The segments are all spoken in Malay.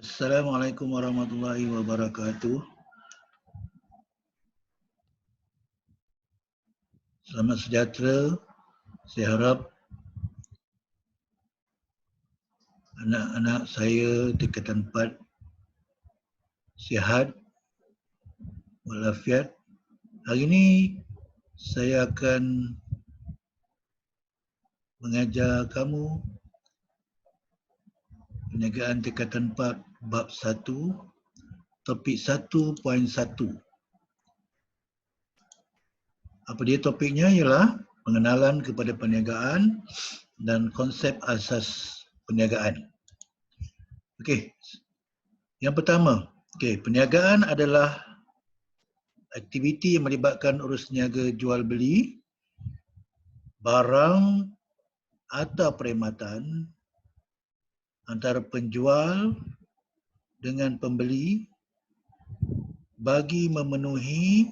Assalamualaikum warahmatullahi wabarakatuh. Selamat sejahtera. Saya harap anak-anak saya tingkatan 4 sihat walafiat. Hari ini saya akan mengajar kamu perniagaan tingkatan 4 bab 1 topik 1.1. Apa dia topiknya? Ialah pengenalan kepada perniagaan dan konsep asas perniagaan. Okey. Yang pertama, perniagaan adalah aktiviti yang melibatkan urus niaga jual beli barang atau perkhidmatan antara penjual dengan pembeli bagi memenuhi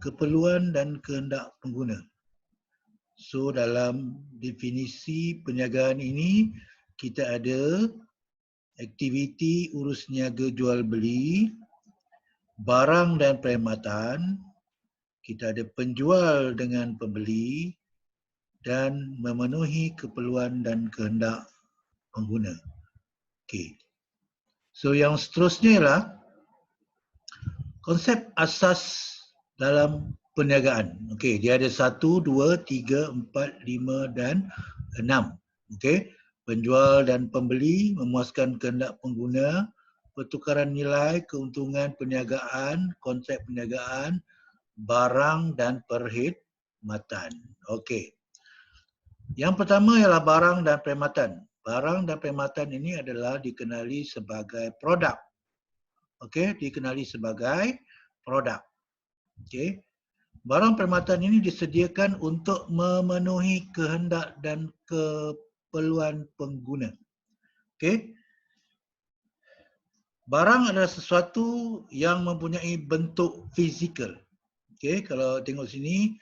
keperluan dan kehendak pengguna. So dalam definisi perniagaan ini kita ada aktiviti urus niaga jual beli barang dan perkhidmatan, kita ada penjual dengan pembeli dan memenuhi keperluan dan kehendak pengguna. Okey. So yang seterusnya ialah konsep asas dalam perniagaan. Okey, dia ada 1, 2, 3, 4, 5 dan 6. Okey. Penjual dan pembeli memuaskan kehendak pengguna, pertukaran nilai, keuntungan perniagaan, konsep perniagaan, barang dan perkhidmatan. Okey. Yang pertama ialah barang dan perkhidmatan. Barang dan perkhidmatan ini adalah dikenali sebagai produk. Okey, dikenali sebagai produk. Okey. Barang perkhidmatan ini disediakan untuk memenuhi kehendak dan keperluan pengguna. Okey. Barang adalah sesuatu yang mempunyai bentuk fizikal. Okey, kalau tengok sini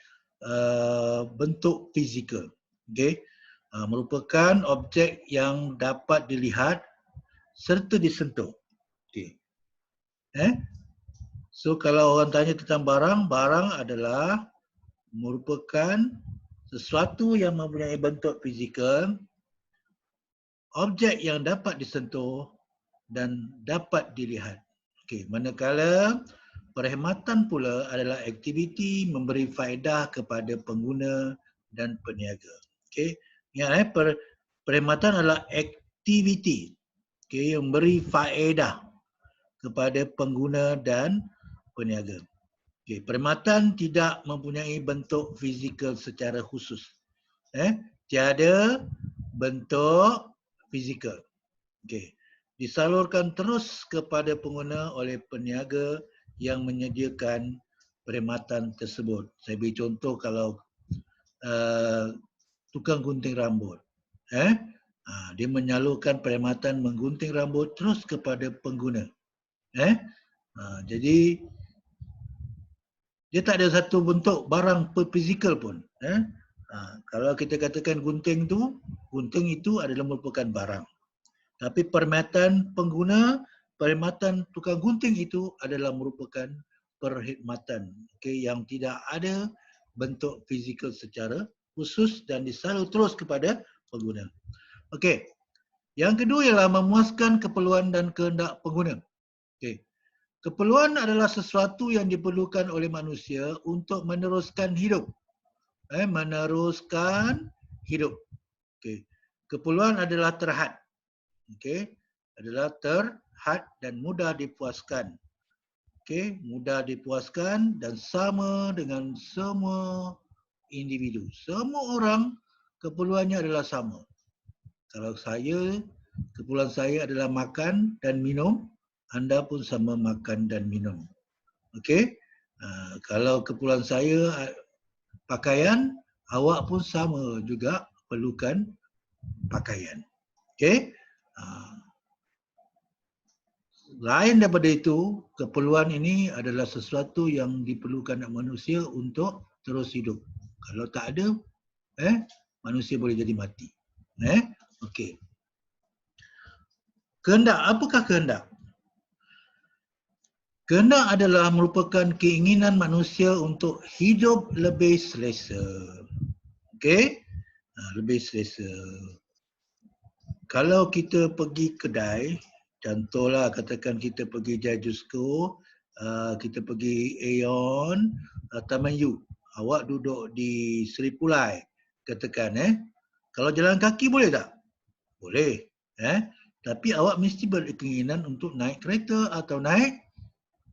bentuk fizikal. Okey. Merupakan objek yang dapat dilihat serta disentuh. Okey. So kalau orang tanya tentang barang, barang adalah merupakan sesuatu yang mempunyai bentuk fizikal, objek yang dapat disentuh dan dapat dilihat. Okey, manakala perkhidmatan pula adalah aktiviti memberi faedah kepada pengguna dan peniaga. Okey, ingat perkhidmatan adalah aktiviti yang memberi faedah kepada pengguna dan peniaga. Okey, perkhidmatan tidak mempunyai bentuk fizikal secara khusus. Tiada bentuk fizikal. Okey. Disalurkan terus kepada pengguna oleh peniaga yang menyediakan perkhidmatan tersebut. Saya beri contoh kalau tukang gunting rambut. Dia menyalurkan perkhidmatan menggunting rambut terus kepada pengguna. Jadi dia tak ada satu bentuk barang fizikal pun. Kalau kita katakan gunting itu adalah merupakan barang. Tapi perkhidmatan pengguna, perkhidmatan tukang gunting itu adalah merupakan perkhidmatan yang tidak ada bentuk fizikal secara khusus dan disalur terus kepada pengguna. Okey. Yang kedua ialah memuaskan keperluan dan kehendak pengguna. Okey. Keperluan adalah sesuatu yang diperlukan oleh manusia untuk meneruskan hidup. Meneruskan hidup. Okey. Keperluan adalah terhad. Okey, adalah terhad dan mudah dipuaskan. Okey, mudah dipuaskan dan sama dengan semua individu. Semua orang keperluannya adalah sama. Kalau keperluan saya adalah makan dan minum, anda pun sama makan dan minum. Okey, kalau keperluan saya pakaian, awak pun sama juga perlukan pakaian. Okey. Lain daripada itu, keperluan ini adalah sesuatu yang diperlukan manusia untuk terus hidup. Kalau tak ada, manusia boleh jadi mati. Okey. Kehendak, apakah kehendak? Kehendak adalah merupakan keinginan manusia untuk hidup lebih selesa. Okey? Lebih selesa. Kalau kita pergi kedai, contohlah katakan kita pergi Jajusko, kita pergi Aeon, Taman U. Awak duduk di Seri Pulai, katakan kalau jalan kaki boleh tak? Boleh. Tapi awak mesti berkeinginan untuk naik kereta atau naik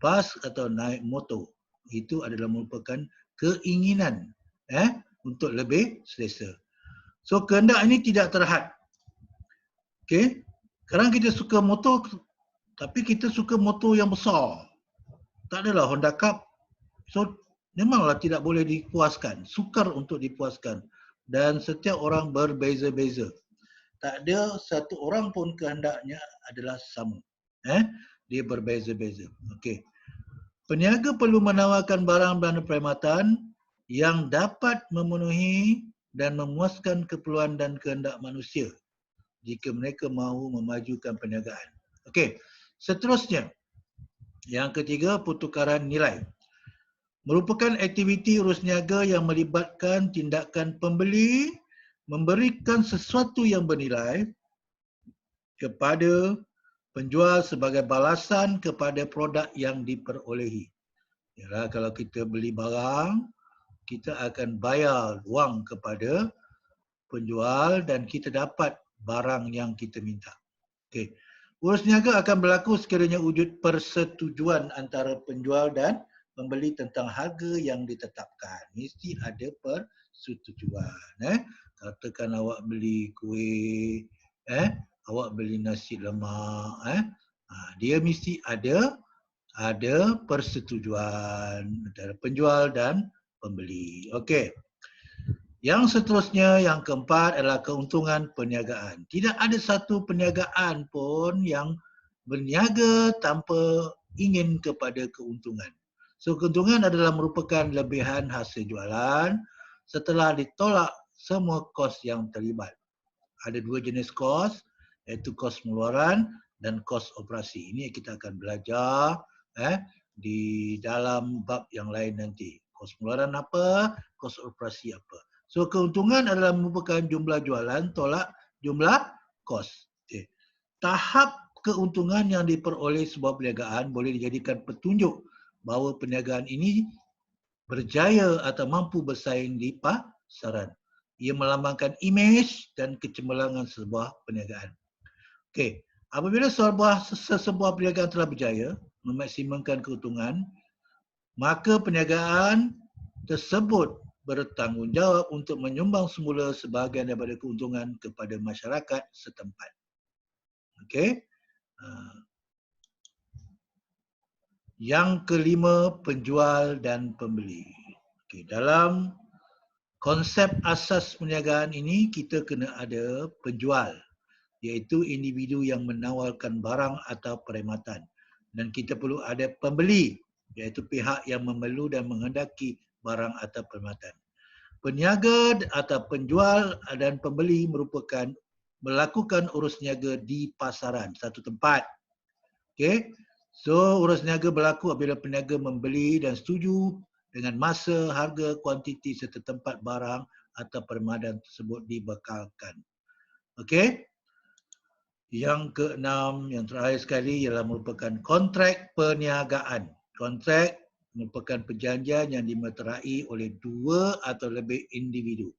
bas atau naik motor. Itu adalah merupakan keinginan untuk lebih selesa. So kehendak ini tidak terhad. Okey. Sekarang kita suka motor tapi kita suka motor yang besar. Tak adalah Honda Cup. So memanglah tidak boleh dipuaskan, sukar untuk dipuaskan dan setiap orang berbeza-beza. Tak ada satu orang pun kehendaknya adalah sama. Dia berbeza-beza. Okey. Peniaga perlu menawarkan barang dan perkhidmatan yang dapat memenuhi dan memuaskan keperluan dan kehendak manusia jika mereka mahu memajukan perniagaan. Okey, seterusnya, yang ketiga, pertukaran nilai. Merupakan aktiviti urus niaga yang melibatkan tindakan pembeli memberikan sesuatu yang bernilai kepada penjual sebagai balasan kepada produk yang diperolehi. Yalah, kalau kita beli barang, kita akan bayar wang kepada penjual dan kita dapat barang yang kita minta. Okey. Urus niaga akan berlaku sekiranya wujud persetujuan antara penjual dan pembeli tentang harga yang ditetapkan. Mesti ada persetujuan. Katakan awak beli kuih, awak beli nasi lemak, dia mesti ada persetujuan antara penjual dan pembeli. Okey. Yang seterusnya, yang keempat adalah keuntungan perniagaan. Tidak ada satu perniagaan pun yang berniaga tanpa ingin kepada keuntungan. So, keuntungan adalah merupakan lebihan hasil jualan setelah ditolak semua kos yang terlibat. Ada dua jenis kos, iaitu kos pengeluaran dan kos operasi. Ini kita akan belajar di dalam bab yang lain nanti. Kos pengeluaran apa, kos operasi apa. So keuntungan adalah merupakan jumlah jualan tolak jumlah kos. Okay. Tahap keuntungan yang diperoleh sebuah perniagaan boleh dijadikan petunjuk bahawa perniagaan ini berjaya atau mampu bersaing di pasaran. Ia melambangkan imej dan kecemerlangan sebuah perniagaan. Okey, apabila sebuah perniagaan telah berjaya memaksimumkan keuntungan, maka perniagaan tersebut bertanggungjawab untuk menyumbang semula sebahagian daripada keuntungan kepada masyarakat setempat. Okey. Yang kelima, penjual dan pembeli. Okey, dalam konsep asas perniagaan ini kita kena ada penjual, iaitu individu yang menawarkan barang atau perkhidmatan, dan kita perlu ada pembeli, iaitu pihak yang memerlu dan menghendaki barang atau perkhidmatan. Peniaga atau penjual dan pembeli merupakan melakukan urus niaga di pasaran, satu tempat. Okey. So urus niaga berlaku apabila peniaga membeli dan setuju dengan masa, harga, kuantiti serta tempat barang atau perkhidmatan tersebut dibekalkan. Okey. Yang keenam, yang terakhir sekali ialah merupakan kontrak perniagaan. Kontrak merupakan perjanjian yang dimeterai oleh dua atau lebih individu.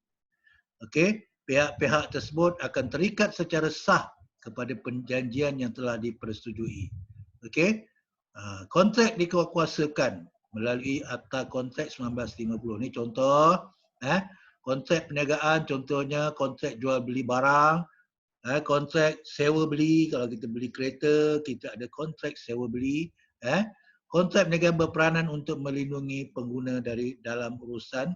Okey, pihak-pihak tersebut akan terikat secara sah kepada perjanjian yang telah dipersetujui. Okey, kontrak dikuasakan melalui Akta Kontrak 1950. Ini contoh, kontrak perniagaan, contohnya kontrak jual beli barang, kontrak sewa beli. Kalau kita beli kereta, kita ada kontrak sewa beli. Kontrak perniagaan berperanan untuk melindungi pengguna dari dalam urusan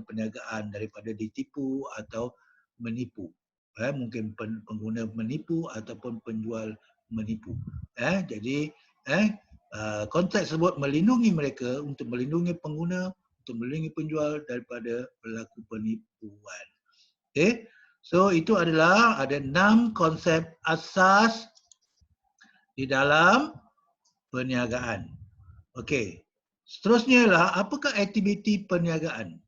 perniagaan daripada ditipu atau menipu. Mungkin pengguna menipu ataupun penjual menipu. Jadi kontrak tersebut melindungi mereka untuk melindungi pengguna, untuk melindungi penjual daripada berlaku penipuan. Okey. So itu adalah ada 6 konsep asas di dalam perniagaan. Okey. Seterusnya ialah apakah aktiviti perniagaan?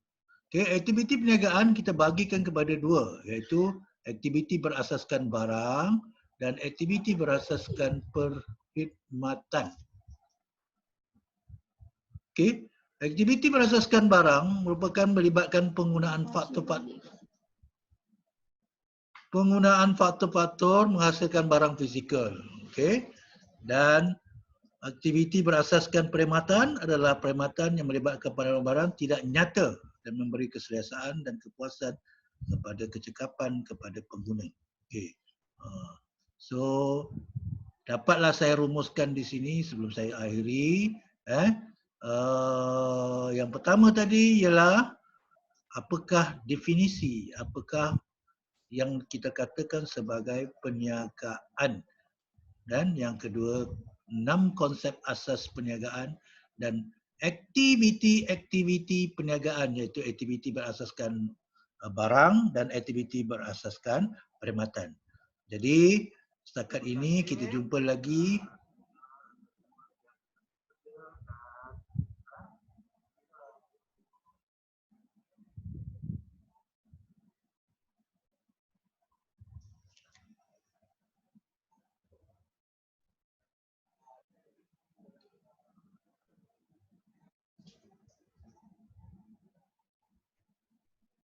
Okey, aktiviti perniagaan kita bagikan kepada dua, iaitu aktiviti berasaskan barang dan aktiviti berasaskan perkhidmatan. Okey, aktiviti berasaskan barang merupakan melibatkan penggunaan faktor-faktor menghasilkan barang fizikal. Okey. Dan aktiviti berasaskan perkhidmatan adalah perkhidmatan yang melibatkan barang-barang tidak nyata dan memberi keselesaan dan kepuasan kepada kecekapan kepada pengguna. Okey. So dapatlah saya rumuskan di sini sebelum saya akhiri. Yang pertama tadi ialah apakah definisi, apakah yang kita katakan sebagai perniagaan. Dan yang kedua, 6 konsep asas perniagaan dan aktiviti-aktiviti perniagaan, iaitu aktiviti berasaskan barang dan aktiviti berasaskan perkhidmatan. Jadi setakat ini kita jumpa lagi